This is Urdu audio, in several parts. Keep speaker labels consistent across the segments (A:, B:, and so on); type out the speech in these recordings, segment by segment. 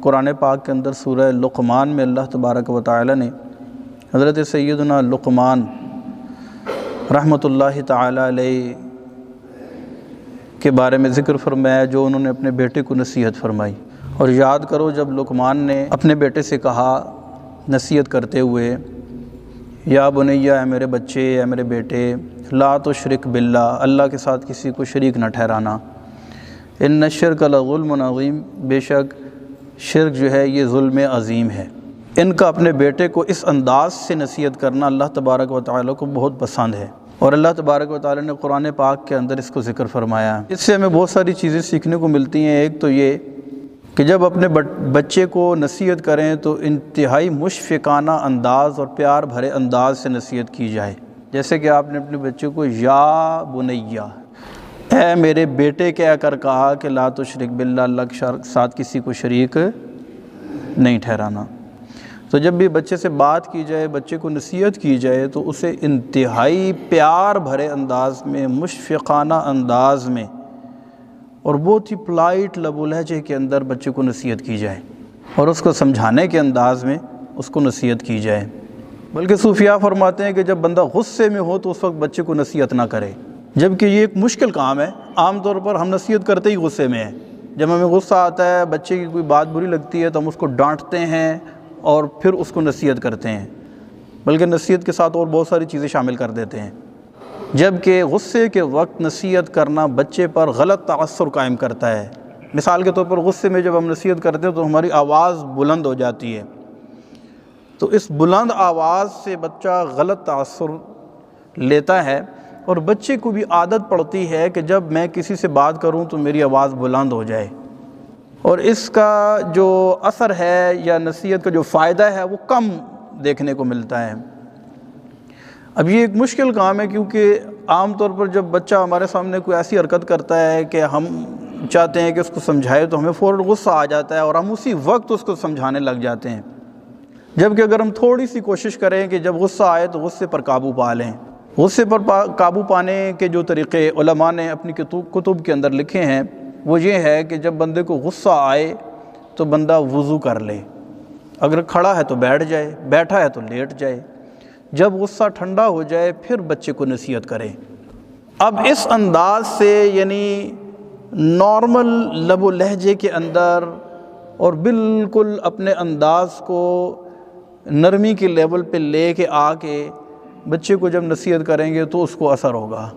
A: قرآن پاک کے اندر سورہ لقمان میں اللہ تبارک و تعالی نے حضرت سیدنا لقمان رحمۃ اللہ تعالی علیہ کے بارے میں ذکر فرمایا، جو انہوں نے اپنے بیٹے کو نصیحت فرمائی۔ اور یاد کرو جب لقمان نے اپنے بیٹے سے کہا نصیحت کرتے ہوئے، یا بنیا، اے میرے بچے، اے میرے بیٹے، لا تشرک باللہ، اللہ کے ساتھ کسی کو شریک نہ ٹھہرانا، ان الشرک لظلم عظیم، بے شک شرک جو ہے یہ ظلم عظیم ہے۔ ان کا اپنے بیٹے کو اس انداز سے نصیحت کرنا اللہ تبارک و تعالیٰ کو بہت پسند ہے، اور اللہ تبارک و تعالیٰ نے قرآن پاک کے اندر اس کو ذکر فرمایا۔ اس سے ہمیں بہت ساری چیزیں سیکھنے کو ملتی ہیں۔ ایک تو یہ کہ جب اپنے بچے کو نصیحت کریں تو انتہائی مشفقانہ انداز اور پیار بھرے انداز سے نصیحت کی جائے، جیسے کہ آپ نے اپنے بچے کو یا بنیا، اے میرے بیٹے کہہ کر کہا کہ لا تشرک باللہ، اللہ کے ساتھ کسی کو شریک نہیں ٹھہرانا۔ تو جب بھی بچے سے بات کی جائے، بچے کو نصیحت کی جائے، تو اسے انتہائی پیار بھرے انداز میں، مشفقانہ انداز میں اور بہت ہی پلائٹ لب و لہجے کے اندر بچے کو نصیحت کی جائے، اور اس کو سمجھانے کے انداز میں اس کو نصیحت کی جائے۔ بلکہ صوفیاء فرماتے ہیں کہ جب بندہ غصے میں ہو تو اس وقت بچے کو نصیحت نہ کرے، جبکہ یہ ایک مشکل کام ہے۔ عام طور پر ہم نصیحت کرتے ہی غصے میں ہیں۔ جب ہمیں غصہ آتا ہے، بچے کی کوئی بات بری لگتی ہے، تو ہم اس کو ڈانٹتے ہیں اور پھر اس کو نصیحت کرتے ہیں، بلکہ نصیحت کے ساتھ اور بہت ساری چیزیں شامل کر دیتے ہیں، جبکہ غصے کے وقت نصیحت کرنا بچے پر غلط تاثر قائم کرتا ہے۔ مثال کے طور پر غصے میں جب ہم نصیحت کرتے ہیں تو ہماری آواز بلند ہو جاتی ہے، تو اس بلند آواز سے بچہ غلط تاثر لیتا ہے، اور بچے کو بھی عادت پڑتی ہے کہ جب میں کسی سے بات کروں تو میری آواز بلند ہو جائے، اور اس کا جو اثر ہے یا نصیحت کا جو فائدہ ہے وہ کم دیکھنے کو ملتا ہے۔ اب یہ ایک مشکل کام ہے، کیونکہ عام طور پر جب بچہ ہمارے سامنے کوئی ایسی حرکت کرتا ہے کہ ہم چاہتے ہیں کہ اس کو سمجھائے، تو ہمیں فوراً غصہ آ جاتا ہے اور ہم اسی وقت اس کو سمجھانے لگ جاتے ہیں، جبکہ اگر ہم تھوڑی سی کوشش کریں کہ جب غصہ آئے تو غصے پر قابو پا لیں۔ غصے پر قابو پانے کے جو طریقے علماء نے اپنی کتب کے اندر لکھے ہیں وہ یہ ہے کہ جب بندے کو غصہ آئے تو بندہ وضو کر لے، اگر کھڑا ہے تو بیٹھ جائے، بیٹھا ہے تو لیٹ جائے، جب غصہ ٹھنڈا ہو جائے پھر بچے کو نصیحت کرے۔ اب اس انداز سے، یعنی نارمل لب و لہجے کے اندر، اور بالکل اپنے انداز کو نرمی کے لیول پہ لے کے آ کے بچے کو جب نصیحت کریں گے تو اس کو اثر ہوگا،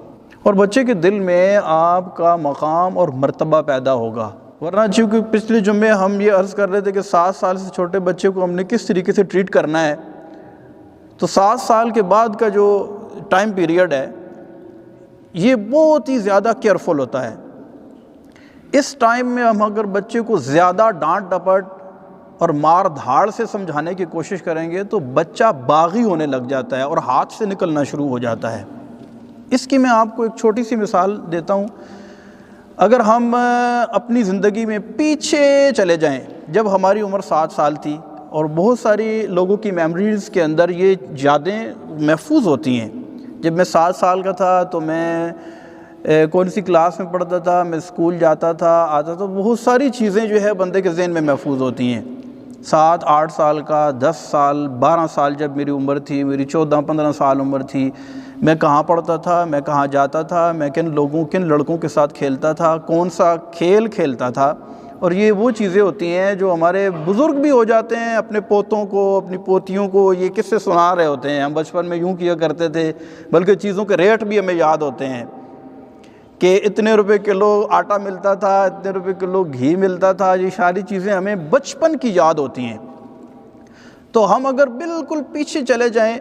A: اور بچے کے دل میں آپ کا مقام اور مرتبہ پیدا ہوگا۔ ورنہ چونکہ پچھلے جمعے ہم یہ عرض کر رہے تھے کہ 7 سال سے چھوٹے بچے کو ہم نے کس طریقے سے ٹریٹ کرنا ہے، تو 7 سال کے بعد کا جو ٹائم پیریڈ ہے یہ بہت ہی زیادہ کیئرفل ہوتا ہے۔ اس ٹائم میں ہم اگر بچے کو زیادہ ڈانٹ ڈپٹ اور مار دھاڑ سے سمجھانے کی کوشش کریں گے تو بچہ باغی ہونے لگ جاتا ہے اور ہاتھ سے نکلنا شروع ہو جاتا ہے۔ اس کی میں آپ کو ایک چھوٹی سی مثال دیتا ہوں۔ اگر ہم اپنی زندگی میں پیچھے چلے جائیں، جب ہماری عمر 7 سال تھی، اور بہت ساری لوگوں کی میموریز کے اندر یہ یادیں محفوظ ہوتی ہیں۔ جب میں 7 سال کا تھا تو میں کون سی کلاس میں پڑھتا تھا، میں اسکول جاتا تھا، آتا تھا، بہت ساری چیزیں جو ہے بندے کے ذہن میں محفوظ ہوتی ہیں۔ 7 8 سال کا، 10 سال، 12 سال جب میری عمر تھی، میری 14 15 سال عمر تھی، میں کہاں پڑھتا تھا، میں کہاں جاتا تھا، میں کن لڑکوں کے ساتھ کھیلتا تھا، کون سا کھیل کھیلتا تھا۔ اور یہ وہ چیزیں ہوتی ہیں جو ہمارے بزرگ بھی ہو جاتے ہیں، اپنے پوتوں کو، اپنی پوتیوں کو یہ قصے سنا رہے ہوتے ہیں، ہم بچپن میں یوں کیا کرتے تھے، بلکہ چیزوں کے ریٹ بھی ہمیں یاد ہوتے ہیں کہ اتنے روپے کلو آٹا ملتا تھا، اتنے روپے کلو گھی ملتا تھا۔ یہ ساری چیزیں ہمیں بچپن کی یاد ہوتی ہیں۔ تو ہم اگر بالکل پیچھے چلے جائیں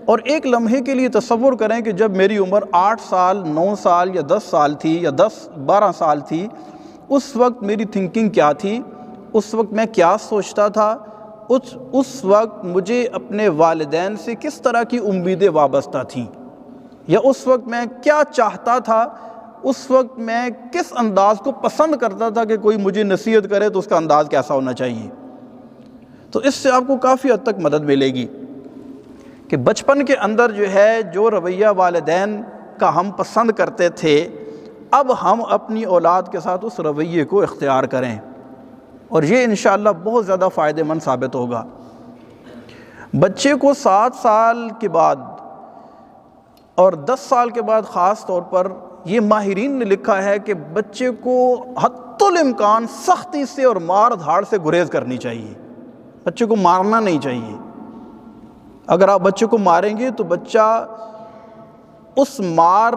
A: اور ایک لمحے کے لیے تصور کریں کہ جب میری عمر 8 سال، 9 سال یا 10 سال تھی، یا 12 سال تھی، اس وقت میری تھنکنگ کیا تھی، اس وقت میں کیا سوچتا تھا، اس وقت مجھے اپنے والدین سے کس طرح کی امیدیں وابستہ تھیں، یا اس وقت میں کیا چاہتا تھا، اس وقت میں کس انداز کو پسند کرتا تھا کہ کوئی مجھے نصیحت کرے تو اس کا انداز کیسا ہونا چاہیے۔ تو اس سے آپ کو کافی حد تک مدد ملے گی کہ بچپن کے اندر جو ہے جو رویہ والدین کا ہم پسند کرتے تھے، اب ہم اپنی اولاد کے ساتھ اس رویے کو اختیار کریں۔ اور یہ انشاءاللہ بہت زیادہ فائدہ مند ثابت ہوگا۔ بچے کو 7 سال کے بعد اور 10 سال کے بعد خاص طور پر یہ ماہرین نے لکھا ہے کہ بچے کو حتی الامکان سختی سے اور مار دھاڑ سے گریز کرنی چاہیے، بچے کو مارنا نہیں چاہیے۔ اگر آپ بچے کو ماریں گے تو بچہ اس مار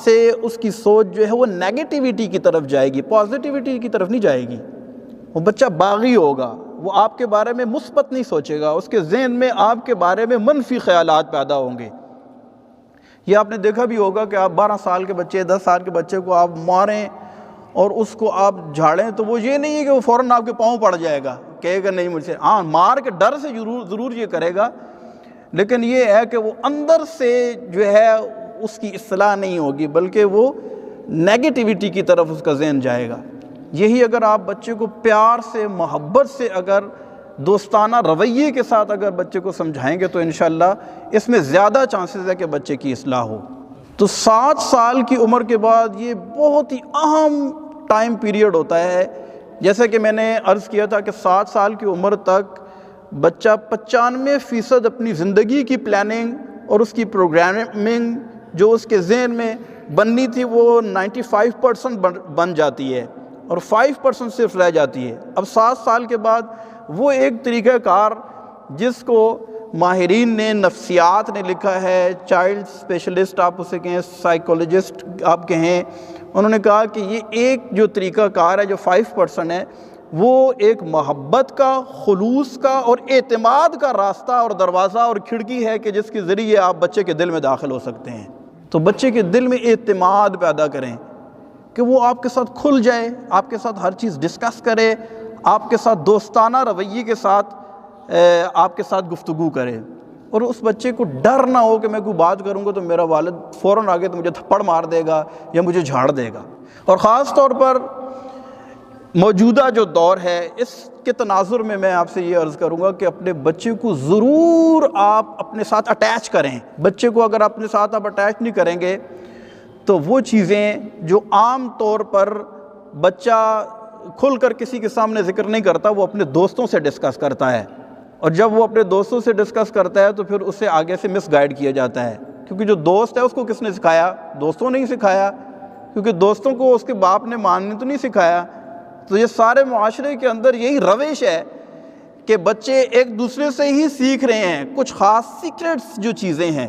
A: سے اس کی سوچ جو ہے وہ نیگیٹیوٹی کی طرف جائے گی، پازیٹیوٹی کی طرف نہیں جائے گی۔ وہ بچہ باغی ہوگا، وہ آپ کے بارے میں مثبت نہیں سوچے گا، اس کے ذہن میں آپ کے بارے میں منفی خیالات پیدا ہوں گے۔ یہ آپ نے دیکھا بھی ہوگا کہ آپ 12 سال کے بچے 10 سال کے بچے کو آپ ماریں اور اس کو آپ جھاڑیں تو وہ یہ نہیں ہے کہ وہ فوراً آپ کے پاؤں پڑ جائے گا، کہے گا نہیں مجھ سے، ہاں مار کے ڈر سے ضرور یہ کرے گا، لیکن یہ ہے کہ وہ اندر سے جو ہے اس کی اصلاح نہیں ہوگی، بلکہ وہ نیگیٹیوٹی کی طرف اس کا ذہن جائے گا۔ یہی اگر آپ بچے کو پیار سے، محبت سے، اگر دوستانہ رویے کے ساتھ اگر بچے کو سمجھائیں گے تو انشاءاللہ اس میں زیادہ چانسز ہے کہ بچے کی اصلاح ہو۔ تو 7 سال کی عمر کے بعد یہ بہت ہی اہم ٹائم پیریڈ ہوتا ہے۔ جیسے کہ میں نے عرض کیا تھا کہ 7 سال کی عمر تک بچہ 95% اپنی زندگی کی پلاننگ اور اس کی پروگرامنگ جو اس کے ذہن میں بننی تھی وہ 95% بن جاتی ہے اور 5% صرف رہ جاتی ہے۔ اب 7 سال کے بعد وہ ایک طریقہ کار جس کو ماہرین نے، نفسیات نے لکھا ہے، چائلڈ اسپیشلسٹ آپ اسے کہیں، سائیکولوجسٹ آپ کہیں، انہوں نے کہا کہ یہ ایک جو طریقہ کار ہے جو 5% ہے وہ ایک محبت کا، خلوص کا اور اعتماد کا راستہ اور دروازہ اور کھڑکی ہے کہ جس کے ذریعے آپ بچے کے دل میں داخل ہو سکتے ہیں۔ تو بچے کے دل میں اعتماد پیدا کریں کہ وہ آپ کے ساتھ کھل جائے، آپ کے ساتھ ہر چیز ڈسکس کرے، آپ کے ساتھ دوستانہ رویے کے ساتھ آپ کے ساتھ گفتگو کرے، اور اس بچے کو ڈر نہ ہو کہ میں کوئی بات کروں گا تو میرا والد فوراً آگے تو مجھے تھپڑ مار دے گا یا مجھے جھاڑ دے گا۔ اور خاص طور پر موجودہ جو دور ہے اس کے تناظر میں میں آپ سے یہ عرض کروں گا کہ اپنے بچے کو ضرور آپ اپنے ساتھ اٹیچ کریں۔ بچے کو اگر اپنے ساتھ آپ اٹیچ نہیں کریں گے تو وہ چیزیں جو عام طور پر بچہ کھل کر کسی کے سامنے ذکر نہیں کرتا وہ اپنے دوستوں سے ڈسکس کرتا ہے، اور جب وہ اپنے دوستوں سے ڈسکس کرتا ہے تو پھر اسے آگے سے مس گائیڈ کیا جاتا ہے، کیونکہ جو دوست ہے اس کو کس نے سکھایا؟ دوستوں نے ہی سکھایا، کیونکہ دوستوں کو اس کے باپ نے ماننے تو نہیں سکھایا۔ تو یہ سارے معاشرے کے اندر یہی روش ہے کہ بچے ایک دوسرے سے ہی سیکھ رہے ہیں کچھ خاص سیکرٹس جو چیزیں ہیں۔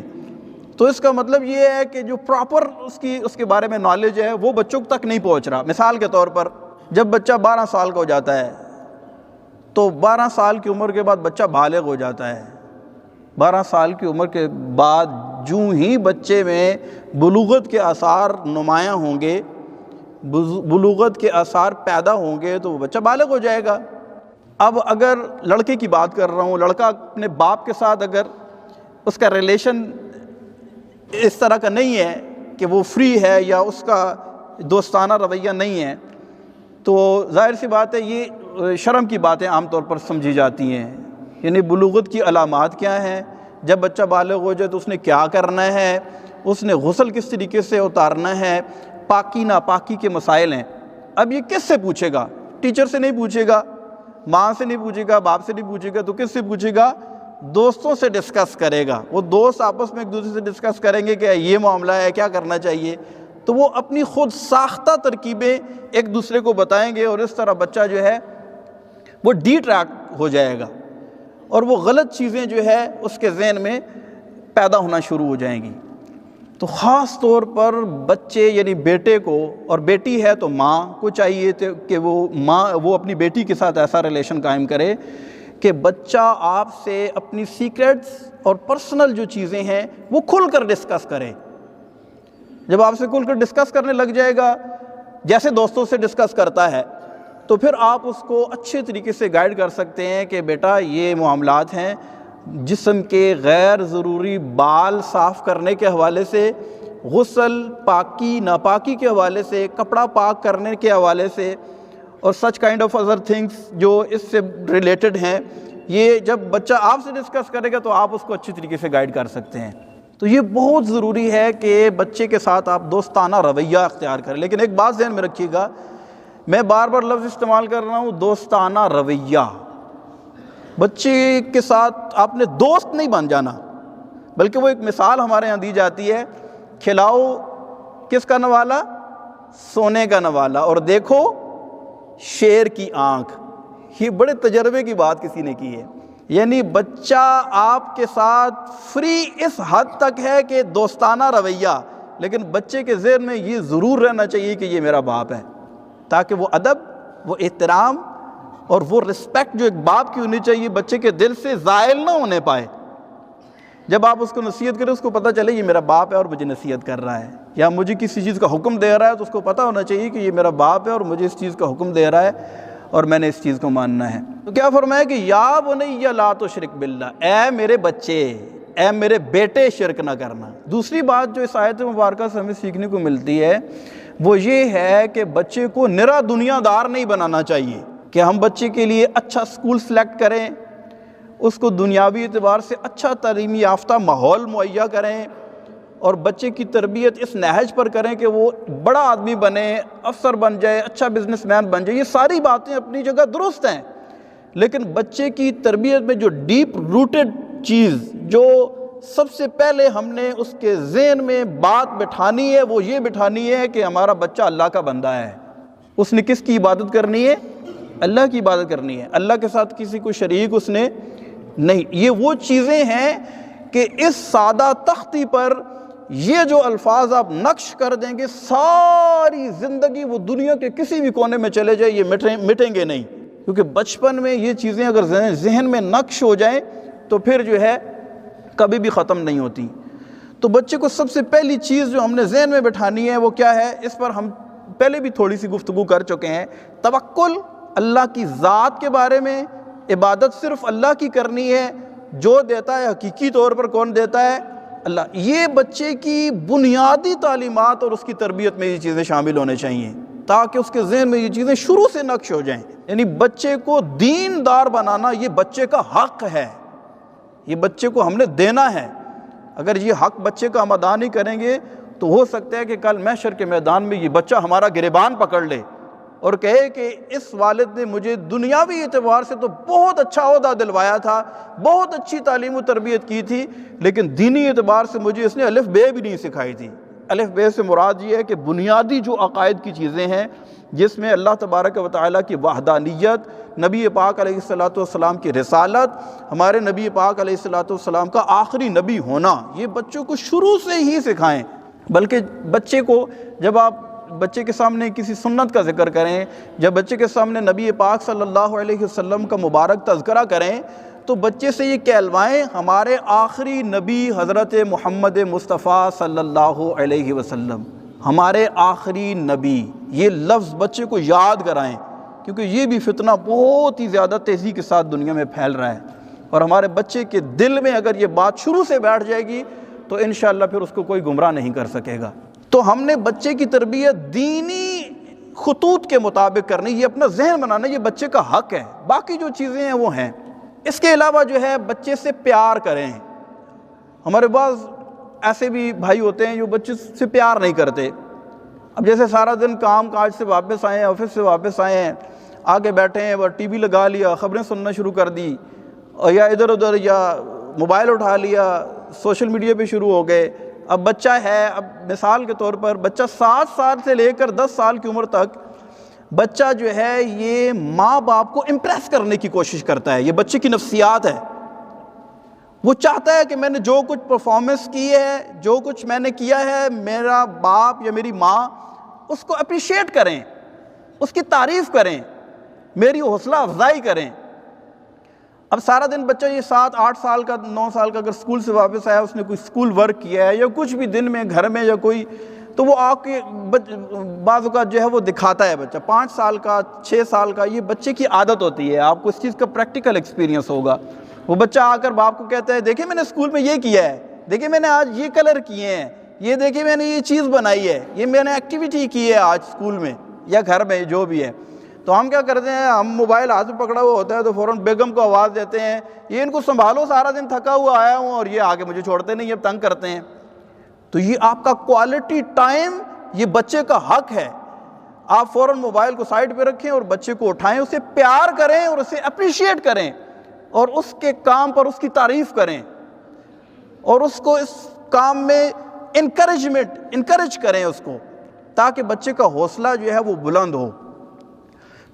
A: تو اس کا مطلب یہ ہے کہ جو پراپر اس کے بارے میں نالج ہے وہ بچوں تک نہیں پہنچ رہا۔ مثال کے طور پر جب بچہ 12 سال کا ہو جاتا ہے تو 12 سال کی عمر کے بعد بچہ بالغ ہو جاتا ہے۔ 12 سال کی عمر کے بعد جو ہی بچے میں بلوغت کے آثار نمایاں ہوں گے، بلوغت کے آثار پیدا ہوں گے تو وہ بچہ بالغ ہو جائے گا۔ اب اگر لڑکے کی بات کر رہا ہوں، لڑکا اپنے باپ کے ساتھ اگر اس کا ریلیشن اس طرح کا نہیں ہے کہ وہ فری ہے یا اس کا دوستانہ رویہ نہیں ہے تو ظاہر سی بات ہے یہ شرم کی باتیں عام طور پر سمجھی جاتی ہیں۔ یعنی بلوغت کی علامات کیا ہیں، جب بچہ بالغ ہو جائے تو اس نے کیا کرنا ہے، اس نے غسل کس طریقے سے اتارنا ہے، پاکی ناپاکی کے مسائل ہیں۔ اب یہ کس سے پوچھے گا؟ ٹیچر سے نہیں پوچھے گا، ماں سے نہیں پوچھے گا، باپ سے نہیں پوچھے گا، تو کس سے پوچھے گا؟ دوستوں سے ڈسکس کرے گا۔ وہ دوست آپس میں ایک دوسرے سے ڈسکس کریں گے کہ یہ معاملہ ہے، کیا کرنا چاہیے، تو وہ اپنی خود ساختہ ترکیبیں ایک دوسرے کو بتائیں گے، اور اس طرح بچہ جو ہے وہ ڈی ٹریک ہو جائے گا اور وہ غلط چیزیں جو ہے اس کے ذہن میں پیدا ہونا شروع ہو جائیں گی۔ تو خاص طور پر بچے یعنی بیٹے کو، اور بیٹی ہے تو ماں کو چاہیے کہ وہ اپنی بیٹی کے ساتھ ایسا ریلیشن قائم کرے کہ بچہ آپ سے اپنی سیکرٹس اور پرسنل جو چیزیں ہیں وہ کھل کر ڈسکس کرے۔ جب آپ سے کھل کر ڈسکس کرنے لگ جائے گا جیسے دوستوں سے ڈسکس کرتا ہے تو پھر آپ اس کو اچھے طریقے سے گائیڈ کر سکتے ہیں کہ بیٹا یہ معاملات ہیں، جسم کے غیر ضروری بال صاف کرنے کے حوالے سے، غسل، پاکی ناپاکی کے حوالے سے، کپڑا پاک کرنے کے حوالے سے، اور such kind of other things جو اس سے ریلیٹڈ ہیں، یہ جب بچہ آپ سے ڈسکس کرے گا تو آپ اس کو اچھی طریقے سے گائیڈ کر سکتے ہیں۔ تو یہ بہت ضروری ہے کہ بچے کے ساتھ آپ دوستانہ رویہ اختیار کریں۔ لیکن ایک بات ذہن میں رکھیے گا میں بار بار لفظ استعمال کر رہا ہوں دوستانہ رویہ. بچے کے ساتھ آپ نے دوست نہیں بن جانا، بلکہ وہ ایک مثال ہمارے یہاں دی جاتی ہے، کھلاؤ کس کا نوالا؟ سونے کا نوالا، اور دیکھو شیر کی آنکھ. یہ بڑے تجربے کی بات کسی نے کی ہے. یعنی بچہ آپ کے ساتھ فری اس حد تک ہے کہ دوستانہ رویہ، لیکن بچے کے ذہن میں یہ ضرور رہنا چاہیے کہ یہ میرا باپ ہے، تاکہ وہ ادب، وہ احترام اور وہ رسپیکٹ جو ایک باپ کی ہونی چاہیے بچے کے دل سے زائل نہ ہونے پائے. جب آپ اس کو نصیحت کریں، اس کو پتہ چلے یہ میرا باپ ہے اور مجھے نصیحت کر رہا ہے، یا مجھے کسی چیز کا حکم دے رہا ہے تو اس کو پتہ ہونا چاہیے کہ یہ میرا باپ ہے اور مجھے اس چیز کا حکم دے رہا ہے اور میں نے اس چیز کو ماننا ہے. تو کیا فرمایا کہ یا بنی لا تشرک باللہ، اے میرے بچے، اے میرے بیٹے شرک نہ کرنا. دوسری بات جو اس آیت مبارکہ سے ہمیں سیکھنے کو ملتی ہے وہ یہ ہے کہ بچے کو نرا دنیا دار نہیں بنانا چاہیے، کہ ہم بچے کے لیے اچھا سکول سلیکٹ کریں، اس کو دنیاوی اعتبار سے اچھا تعلیمی یافتہ ماحول مہیا کریں، اور بچے کی تربیت اس نہج پر کریں کہ وہ بڑا آدمی بنے، افسر بن جائے، اچھا بزنس مین بن جائے. یہ ساری باتیں اپنی جگہ درست ہیں، لیکن بچے کی تربیت میں جو ڈیپ روٹڈ چیز، جو سب سے پہلے ہم نے اس کے ذہن میں بات بٹھانی ہے، وہ یہ بٹھانی ہے کہ ہمارا بچہ اللہ کا بندہ ہے. اس نے کس کی عبادت کرنی ہے؟ اللہ کی عبادت کرنی ہے. اللہ کے ساتھ کسی کو شریک اس نے نہیں. یہ وہ چیزیں ہیں کہ اس سادہ تختی پر یہ جو الفاظ آپ نقش کر دیں گے، ساری زندگی وہ دنیا کے کسی بھی کونے میں چلے جائے یہ مٹیں گے نہیں. کیونکہ بچپن میں یہ چیزیں اگر ذہن میں نقش ہو جائیں تو پھر جو ہے کبھی بھی ختم نہیں ہوتی. تو بچے کو سب سے پہلی چیز جو ہم نے ذہن میں بٹھانی ہے وہ کیا ہے؟ اس پر ہم پہلے بھی تھوڑی سی گفتگو کر چکے ہیں. توکل، اللہ کی ذات کے بارے میں. عبادت صرف اللہ کی کرنی ہے، جو دیتا ہے حقیقی طور پر کون دیتا ہے؟ اللہ. یہ بچے کی بنیادی تعلیمات اور اس کی تربیت میں یہ چیزیں شامل ہونے چاہیے تاکہ اس کے ذہن میں یہ چیزیں شروع سے نقش ہو جائیں. یعنی بچے کو دین دار بنانا یہ بچے کا حق ہے، یہ بچے کو ہم نے دینا ہے. اگر یہ حق بچے کا ہم ادا نہیں کریں گے تو ہو سکتا ہے کہ کل محشر کے میدان میں یہ بچہ ہمارا گریبان پکڑ لے اور کہے کہ اس والد نے مجھے دنیاوی اعتبار سے تو بہت اچھا عہدہ دلوایا تھا، بہت اچھی تعلیم و تربیت کی تھی، لیکن دینی اعتبار سے مجھے اس نے الف بے بھی نہیں سکھائی تھی. الف بے سے مراد یہ ہے کہ بنیادی جو عقائد کی چیزیں ہیں، جس میں اللہ تبارک و تعالیٰ کی وحدانیت، نبی پاک علیہ الصلوۃ والسلام کی رسالت، ہمارے نبی پاک علیہ الصلوۃ والسلام کا آخری نبی ہونا، یہ بچوں کو شروع سے ہی سکھائیں. بلکہ بچے کو جب آپ بچے کے سامنے کسی سنت کا ذکر کریں، جب بچے کے سامنے نبی پاک صلی اللہ علیہ وسلم کا مبارک تذکرہ کریں، تو بچے سے یہ کہلوائیں ہمارے آخری نبی حضرت محمد مصطفیٰ صلی اللہ علیہ وسلم، ہمارے آخری نبی. یہ لفظ بچے کو یاد کرائیں، کیونکہ یہ بھی فتنہ بہت ہی زیادہ تیزی کے ساتھ دنیا میں پھیل رہا ہے، اور ہمارے بچے کے دل میں اگر یہ بات شروع سے بیٹھ جائے گی تو انشاءاللہ پھر اس کو کوئی گمراہ نہیں کر سکے گا. تو ہم نے بچے کی تربیت دینی خطوط کے مطابق کرنی، یہ اپنا ذہن بنانا یہ بچے کا حق ہے. باقی جو چیزیں ہیں وہ ہیں. اس کے علاوہ جو ہے بچے سے پیار کریں. ہمارے بعض ایسے بھی بھائی ہوتے ہیں جو بچے سے پیار نہیں کرتے. اب جیسے سارا دن کام کاج سے واپس آئے ہیں، آفس سے واپس آئے ہیں، آگے بیٹھے ہیں، وہ ٹی وی لگا لیا، خبریں سننا شروع کر دی، یا ادھر ادھر یا موبائل اٹھا لیا، سوشل میڈیا پہ شروع ہو گئے. اب بچہ ہے، اب مثال کے طور پر بچہ 7 سال سے لے کر 10 سال کی عمر تک بچہ جو ہے یہ ماں باپ کو امپریس کرنے کی کوشش کرتا ہے. یہ بچے کی نفسیات ہے. وہ چاہتا ہے کہ میں نے جو کچھ پرفارمنس کی ہے، جو کچھ میں نے کیا ہے، میرا باپ یا میری ماں اس کو اپریشیٹ کریں، اس کی تعریف کریں، میری حوصلہ افزائی کریں. اب سارا دن بچہ یہ 7 8 سال کا 9 سال کا اگر اسکول سے واپس آیا، اس نے کوئی اسکول ورک کیا ہے یا کچھ بھی دن میں گھر میں یا کوئی، تو وہ آ کے بعض اوقات جو ہے وہ دکھاتا ہے بچہ 5 سال کا 6 سال کا. یہ بچے کی عادت ہوتی ہے، آپ کو اس چیز کا پریکٹیکل ایکسپیرینس ہوگا. وہ بچہ آ کر باپ کو کہتا ہے دیکھیں میں نے اسکول میں یہ کیا ہے، دیکھیں میں نے آج یہ کلر کیے ہیں، یہ دیکھیں میں نے یہ چیز بنائی ہے، یہ میں نے ایکٹیویٹی کی ہے آج اسکول میں یا گھر میں جو بھی ہے. تو ہم کیا کرتے ہیں، ہم موبائل ہاتھ میں پکڑا ہوا ہوتا ہے تو فوراً بیگم کو آواز دیتے ہیں، یہ ان کو سنبھالو، سارا دن تھکا ہوا آیا ہوں اور یہ آگے مجھے چھوڑتے نہیں، اب تنگ کرتے ہیں. تو یہ آپ کا کوالٹی ٹائم یہ بچے کا حق ہے. آپ فوراً موبائل کو سائڈ پہ رکھیں اور بچے کو اٹھائیں، اسے پیار کریں اور اسے اپریشیٹ کریں اور اس کے کام پر اس کی تعریف کریں اور اس کو اس کام میں انکریج کریں اس کو، تاکہ بچے کا حوصلہ جو ہے وہ بلند ہو۔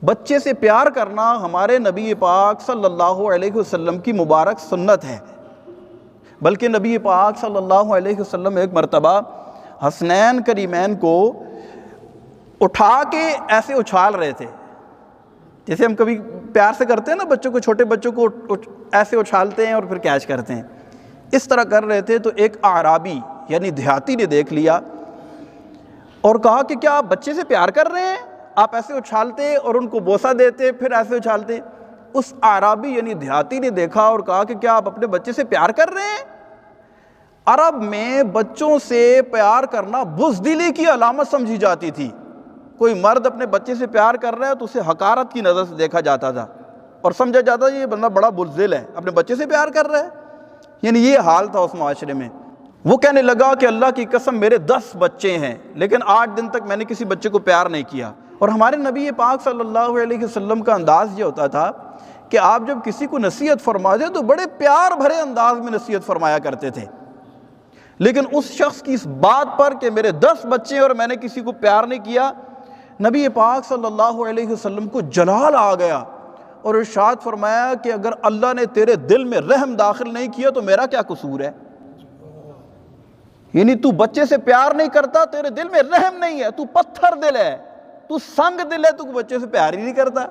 A: بچے سے پیار کرنا ہمارے نبی پاک صلی اللہ علیہ وسلم کی مبارک سنت ہے، بلکہ نبی پاک صلی اللہ علیہ وسلم ایک مرتبہ حسنین کریمین کو اٹھا کے ایسے اچھال رہے تھے، جیسے ہم کبھی پیار سے کرتے ہیں نا بچوں کو، چھوٹے بچوں کو ایسے اچھالتے ہیں اور پھر کیچ کرتے ہیں، اس طرح کر رہے تھے۔ تو ایک اعرابی یعنی دیہاتی نے دیکھ لیا اور کہا کہ کیا آپ بچے سے پیار کر رہے ہیں؟ آپ ایسے اچھالتے اور ان کو بوسہ دیتے پھر ایسے اچھالتے۔ اس اعرابی یعنی دیہاتی نے دیکھا اور کہا کہ کیا آپ اپنے بچے سے پیار کر رہے ہیں؟ عرب میں بچوں سے پیار کرنا بزدلی کی علامت سمجھی جاتی تھی۔ کوئی مرد اپنے بچے سے پیار کر رہا ہے تو اسے حقارت کی نظر سے دیکھا جاتا تھا اور سمجھا جاتا تھا یہ بندہ بڑا بزدل ہے، اپنے بچے سے پیار کر رہا ہے۔ یعنی یہ حال تھا اس معاشرے میں۔ وہ کہنے لگا کہ اللہ کی قسم میرے 10 بچے ہیں لیکن 8 دن تک میں نے کسی بچے کو پیار نہیں کیا۔ اور ہمارے نبی پاک صلی اللہ علیہ وسلم کا انداز یہ ہوتا تھا کہ آپ جب کسی کو نصیحت فرماتے تو بڑے پیار بھرے انداز میں نصیحت فرمایا کرتے تھے، لیکن اس شخص کی اس بات پر کہ میرے 10 بچے اور میں نے کسی کو پیار نہیں کیا، نبی پاک صلی اللہ علیہ وسلم کو جلال آ گیا اور ارشاد فرمایا کہ اگر اللہ نے تیرے دل میں رحم داخل نہیں کیا تو میرا کیا قصور ہے؟ یعنی تو بچے سے پیار نہیں کرتا، تیرے دل میں رحم نہیں ہے، تو پتھر دل ہے، تو سنگ دل ہے، تو بچے سے پیار ہی نہیں کرتا۔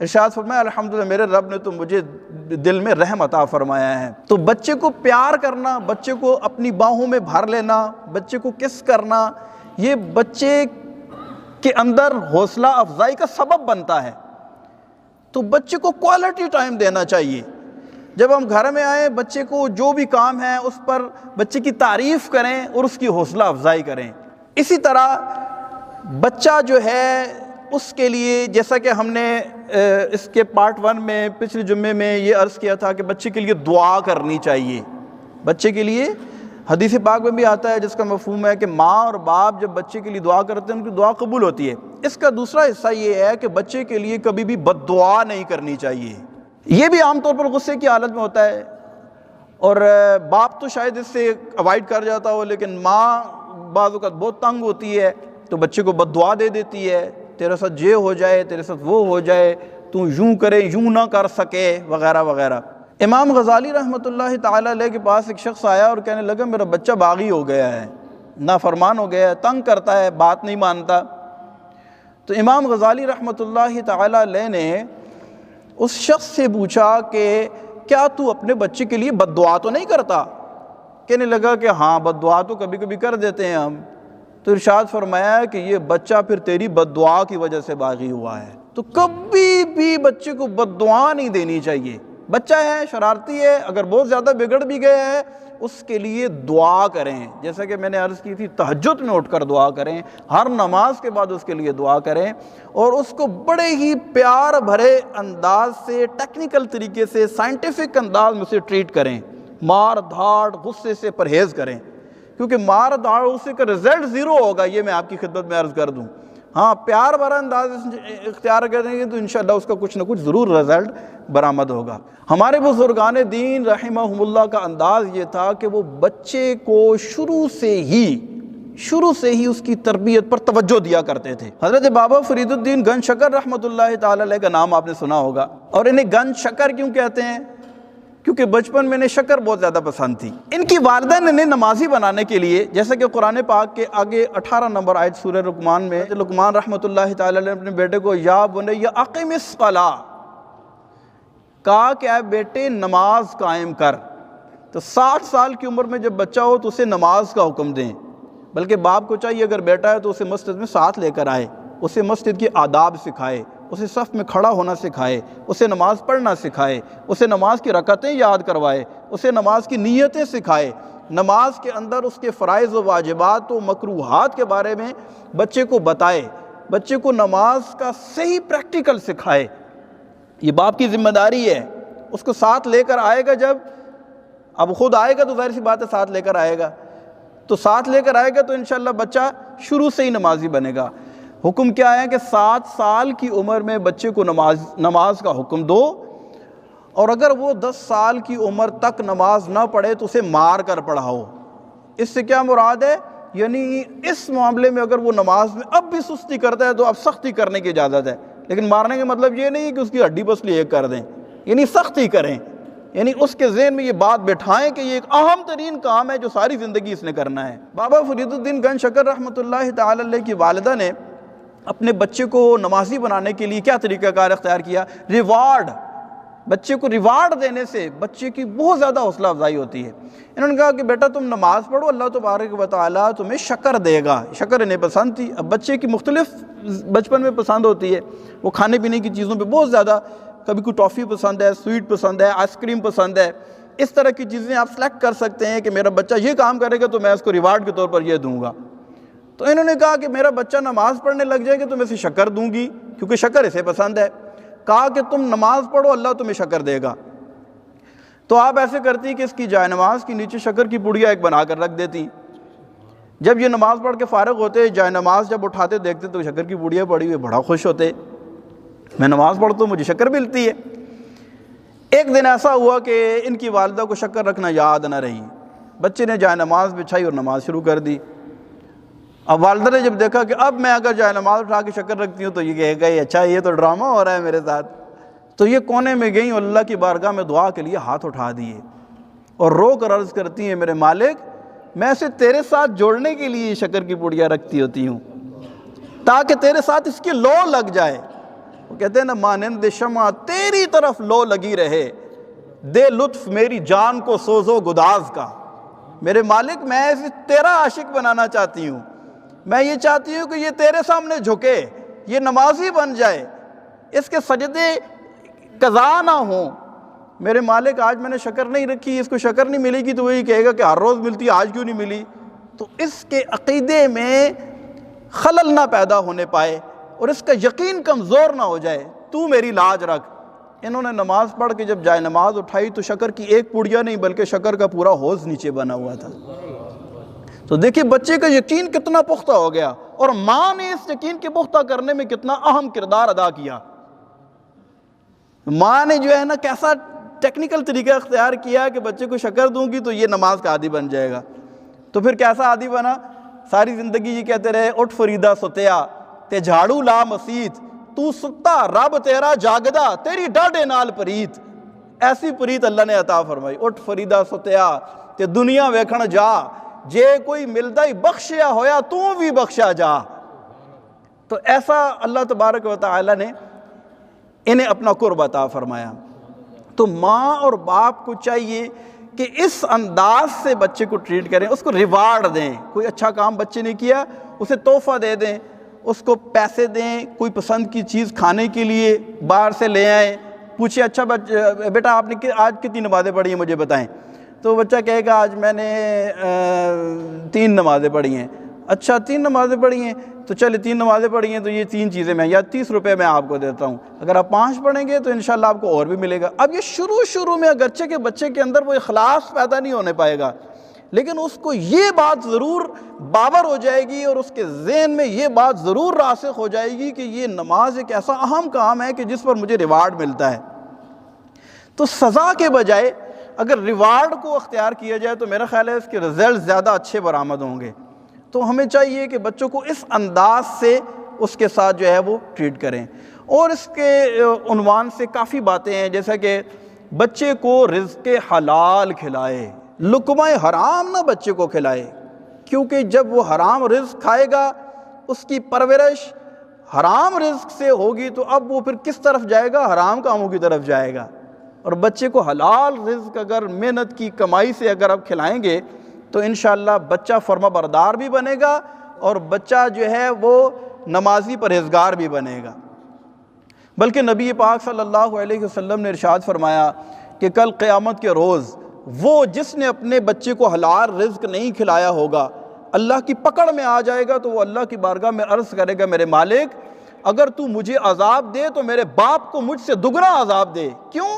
A: ارشاد فرمایا الحمدللہ میرے رب نے تو مجھے دل میں رحم عطا فرمایا ہے۔ تو بچے کو پیار کرنا، بچے کو اپنی باہوں میں بھر لینا، بچے کو کس کرنا، یہ بچے کے اندر حوصلہ افزائی کا سبب بنتا ہے۔ تو بچے کو کوالٹی ٹائم دینا چاہیے۔ جب ہم گھر میں آئیں بچے کو جو بھی کام ہے اس پر بچے کی تعریف کریں اور اس کی حوصلہ افزائی کریں۔ اسی طرح بچہ جو ہے اس کے لیے، جیسا کہ ہم نے اس کے پارٹ 1 میں پچھلے جمعے میں یہ عرض کیا تھا کہ بچے کے لیے دعا کرنی چاہیے۔ بچے کے لیے حدیث پاک میں بھی آتا ہے جس کا مفہوم ہے کہ ماں اور باپ جب بچے کے لیے دعا کرتے ہیں ان کی دعا قبول ہوتی ہے۔ اس کا دوسرا حصہ یہ ہے کہ بچے کے لیے کبھی بھی بد دعا نہیں کرنی چاہیے۔ یہ بھی عام طور پر غصے کی حالت میں ہوتا ہے اور باپ تو شاید اس سے اوائڈ کر جاتا ہو، لیکن ماں بعض اوقات بہت تنگ ہوتی ہے تو بچے کو بد دعا دے دیتی ہے، تیرے ساتھ یہ ہو جائے، تیرے ساتھ وہ ہو جائے، تو یوں کرے یوں نہ کر سکے وغیرہ وغیرہ۔ امام غزالی رحمۃ اللہ تعالیٰ علیہ کے پاس ایک شخص آیا اور کہنے لگا میرا بچہ باغی ہو گیا ہے، نافرمان ہو گیا ہے، تنگ کرتا ہے، بات نہیں مانتا۔ تو امام غزالی رحمۃ اللہ تعالیٰ علیہ نے اس شخص سے پوچھا کہ کیا تو اپنے بچے کے لیے بد دعا تو نہیں کرتا؟ کہنے لگا کہ ہاں بد دعا تو کبھی کبھی کر دیتے ہیں ہم۔ تو ارشاد فرمایا کہ یہ بچہ پھر تیری بد دعا کی وجہ سے باغی ہوا ہے۔ تو کبھی بھی بچے کو بد دعا نہیں دینی چاہیے۔ بچہ ہے، شرارتی ہے، اگر بہت زیادہ بگڑ بھی گیا ہے اس کے لیے دعا کریں، جیسا کہ میں نے عرض کی تھی تہجد میں اٹھ کر دعا کریں، ہر نماز کے بعد اس کے لیے دعا کریں اور اس کو بڑے ہی پیار بھرے انداز سے، ٹیکنیکل طریقے سے، سائنٹیفک انداز میں اسے ٹریٹ کریں۔ مار دھاڑ غصے سے پرہیز کریں، کیونکہ مار دھاڑ غصے کا رزلٹ 0 ہوگا، یہ میں آپ کی خدمت میں عرض کر دوں۔ ہاں پیار بھرا انداز اختیار کریں گے تو انشاءاللہ اس کا کچھ نہ کچھ ضرور رزلٹ برآمد ہوگا۔ ہمارے بزرگان دین رحمہم اللہ کا انداز یہ تھا کہ وہ بچے کو شروع سے ہی اس کی تربیت پر توجہ دیا کرتے تھے۔ حضرت بابا فرید الدین گنج شکر رحمۃ اللہ تعالی علیہ کا نام آپ نے سنا ہوگا، اور انہیں گنج شکر کیوں کہتے ہیں؟ کیونکہ بچپن میں انہیں شکر بہت زیادہ پسند تھی۔ ان کی والدہ نے انہیں نمازی بنانے کے لیے، جیسا کہ قرآن پاک کے آگے 18 نمبر آیت سورہ لقمان میں لقمان رحمۃ اللہ تعالی علیہ اپنے بیٹے کو یا بنی اقم الصلاۃ کہا کہ اے بیٹے نماز قائم کر۔ تو 60 سال کی عمر میں جب بچہ ہو تو اسے نماز کا حکم دیں، بلکہ باپ کو چاہیے اگر بیٹا ہے تو اسے مسجد میں ساتھ لے کر آئے، اسے مسجد کی آداب سکھائے، اسے صف میں کھڑا ہونا سکھائے، اسے نماز پڑھنا سکھائے، اسے نماز کی رکعتیں یاد کروائے، اسے نماز کی نیتیں سکھائے، نماز کے اندر اس کے فرائض و واجبات و مکروہات کے بارے میں بچے کو بتائے، بچے کو نماز کا صحیح پریکٹیکل سکھائے۔ یہ باپ کی ذمہ داری ہے۔ اس کو ساتھ لے کر آئے گا، جب اب خود آئے گا تو ظاہر سی بات ہے ساتھ لے کر آئے گا، تو ساتھ لے کر آئے گا تو انشاءاللہ بچہ شروع سے ہی نمازی بنے گا۔ حکم کیا ہے کہ 7 سال کی عمر میں بچے کو نماز کا حکم دو، اور اگر وہ 10 سال کی عمر تک نماز نہ پڑھے تو اسے مار کر پڑھاؤ۔ اس سے کیا مراد ہے؟ یعنی اس معاملے میں اگر وہ نماز میں اب بھی سستی کرتا ہے تو اب سختی کرنے کی اجازت ہے، لیکن مارنے کا مطلب یہ نہیں کہ اس کی ہڈی پسلی ایک کر دیں، یعنی سختی کریں، یعنی اس کے ذہن میں یہ بات بٹھائیں کہ یہ ایک اہم ترین کام ہے جو ساری زندگی اس نے کرنا ہے۔ بابا فرید الدین گنج شکر رحمۃ اللہ تعالی علیہ کی والدہ نے اپنے بچے کو نمازی بنانے کے لیے کیا طریقہ کار اختیار کیا؟ ریوارڈ، بچے کو ریوارڈ دینے سے بچے کی بہت زیادہ حوصلہ افزائی ہوتی ہے۔ انہوں نے کہا کہ بیٹا تم نماز پڑھو، اللہ تبارک و تعالیٰ تمہیں شکر دے گا۔ شکر انہیں پسند تھی۔ اب بچے کی مختلف بچپن میں پسند ہوتی ہے، وہ کھانے پینے کی چیزوں پہ بہت زیادہ، کبھی کوئی ٹافی پسند ہے، سویٹ پسند ہے، آئس کریم پسند ہے، اس طرح کی چیزیں آپ سلیکٹ کر سکتے ہیں کہ میرا بچہ یہ کام کرے گا تو میں اس کو ریوارڈ کے طور پر یہ دوں گا۔ تو انہوں نے کہا کہ میرا بچہ نماز پڑھنے لگ جائے گا تو میں اسے شکر دوں گی، کیونکہ شکر اسے پسند ہے۔ کہا کہ تم نماز پڑھو، اللہ تمہیں شکر دے گا۔ تو آپ ایسے کرتی کہ اس کی جائے نماز کے نیچے شکر کی پڑیا ایک بنا کر رکھ دیتی۔ جب یہ نماز پڑھ کے فارغ ہوتے، جائے نماز جب اٹھاتے دیکھتے تو شکر کی پڑیا پڑی ہوئی، بڑا خوش ہوتے، میں نماز پڑھتا ہوں مجھے شکر ملتی ہے۔ ایک دن ایسا ہوا کہ ان کی والدہ کو شکر رکھنا یاد نہ رہی، بچے نے جائے نماز بچھائی اور نماز شروع کر دی۔ اب والدہ نے جب دیکھا کہ اب میں اگر جائے نماز اٹھا کے شکر رکھتی ہوں تو یہ کہے گا اچھا یہ تو ڈرامہ ہو رہا ہے میرے ساتھ، تو یہ کونے میں گئیں اور اللہ کی بارگاہ میں دعا کے لیے ہاتھ اٹھا دیے اور رو کر عرض کرتی ہیں میرے مالک میں اسے تیرے ساتھ جوڑنے کے لیے شکر کی پڑیا رکھتی ہوتی ہوں تاکہ تیرے ساتھ اس کی لو لگ جائے۔ وہ کہتے ہیں نا مانند شمع تیری طرف لو لگی رہے، دے لطف میری جان کو سوز و گداز کا۔ میرے مالک میں اسے تیرا عاشق بنانا چاہتی ہوں، میں یہ چاہتی ہوں کہ یہ تیرے سامنے جھکے، یہ نمازی بن جائے، اس کے سجدے قضا نہ ہوں۔ میرے مالک آج میں نے شکر نہیں رکھی، اس کو شکر نہیں ملے گی تو وہی کہے گا کہ ہر روز ملتی ہے، آج کیوں نہیں ملی؟ تو اس کے عقیدے میں خلل نہ پیدا ہونے پائے اور اس کا یقین کمزور نہ ہو جائے، تو میری لاج رکھ۔ انہوں نے نماز پڑھ کے جب جائے نماز اٹھائی تو شکر کی ایک پڑیا نہیں بلکہ شکر کا پورا حوض نیچے بنا ہوا تھا۔ تو دیکھیں بچے کا یقین کتنا پختہ ہو گیا اور ماں نے اس یقین کے پختہ کرنے میں کتنا اہم کردار ادا کیا۔ ماں نے جو ہے نا کیسا ٹیکنیکل طریقہ اختیار کیا کہ بچے کو شکر دوں گی تو یہ نماز کا عادی بن جائے گا۔ تو پھر کیسا عادی بنا؟ ساری زندگی یہ کہتے رہے اٹھ فریدہ ستیا تے جھاڑو لا مسیت، تو ستا رب تیرا جاگدا تیری ڈاڈے نال پریت۔ ایسی پریت اللہ نے عطا فرمائی۔ اٹھ فریدہ ستیا تے دنیا ویکھن جا، جے کوئی ملدا ہی بخشیا ہویا تو بھی بخشا جا۔ تو ایسا اللہ تبارک و تعالی نے انہیں اپنا قرب عطا فرمایا۔ تو ماں اور باپ کو چاہیے کہ اس انداز سے بچے کو ٹریٹ کریں، اس کو ریوارڈ دیں۔ کوئی اچھا کام بچے نے کیا اسے تحفہ دے دیں، اس کو پیسے دیں، کوئی پسند کی چیز کھانے کے لیے باہر سے لے آئیں، پوچھیں اچھا بیٹا آپ نے آج کتنی نمازیں پڑھی ہیں مجھے بتائیں، تو بچہ کہے گا آج میں نے 3 نمازیں پڑھی ہیں۔ اچھا 3 نمازیں پڑھی ہیں تو چلے 3 نمازیں پڑھی ہیں تو یہ 3 چیزیں میں یا 30 روپے میں آپ کو دیتا ہوں، اگر آپ 5 پڑھیں گے تو انشاءاللہ آپ کو اور بھی ملے گا۔ اب یہ شروع میں اگرچہ کہ بچے کے اندر وہ اخلاص پیدا نہیں ہونے پائے گا، لیکن اس کو یہ بات ضرور باور ہو جائے گی اور اس کے ذہن میں یہ بات ضرور راسخ ہو جائے گی کہ یہ نماز ایک ایسا اہم کام ہے کہ جس پر مجھے ریوارڈ ملتا ہے۔ تو سزا کے بجائے اگر ریوارڈ کو اختیار کیا جائے تو میرا خیال ہے اس کے رزلٹ زیادہ اچھے برآمد ہوں گے۔ تو ہمیں چاہیے کہ بچوں کو اس انداز سے اس کے ساتھ جو ہے وہ ٹریٹ کریں۔ اور اس کے عنوان سے کافی باتیں ہیں، جیسا کہ بچے کو رزق حلال کھلائے، لقمہ حرام نہ بچے کو کھلائے، کیونکہ جب وہ حرام رزق کھائے گا اس کی پرورش حرام رزق سے ہوگی تو اب وہ پھر کس طرف جائے گا؟ حرام کاموں کی طرف جائے گا۔ اور بچے کو حلال رزق اگر محنت کی کمائی سے اگر آپ کھلائیں گے تو انشاءاللہ بچہ فرما بردار بھی بنے گا اور بچہ جو ہے وہ نمازی پرہیزگار بھی بنے گا۔ بلکہ نبی پاک صلی اللہ علیہ وسلم نے ارشاد فرمایا کہ کل قیامت کے روز وہ جس نے اپنے بچے کو حلال رزق نہیں کھلایا ہوگا اللہ کی پکڑ میں آ جائے گا تو وہ اللہ کی بارگاہ میں عرض کرے گا میرے مالک اگر تو مجھے عذاب دے تو میرے باپ کو مجھ سے دگنا عذاب دے۔ کیوں؟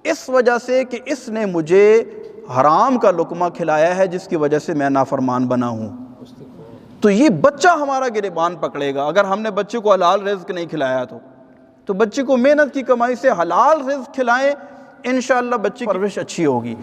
A: اس وجہ سے کہ اس نے مجھے حرام کا لقمہ کھلایا ہے جس کی وجہ سے میں نافرمان بنا ہوں۔ تو یہ بچہ ہمارا گریبان پکڑے گا اگر ہم نے بچے کو حلال رزق نہیں کھلایا تو بچے کو محنت کی کمائی سے حلال رزق کھلائیں، انشاءاللہ بچے کی پرورش اچھی ہوگی۔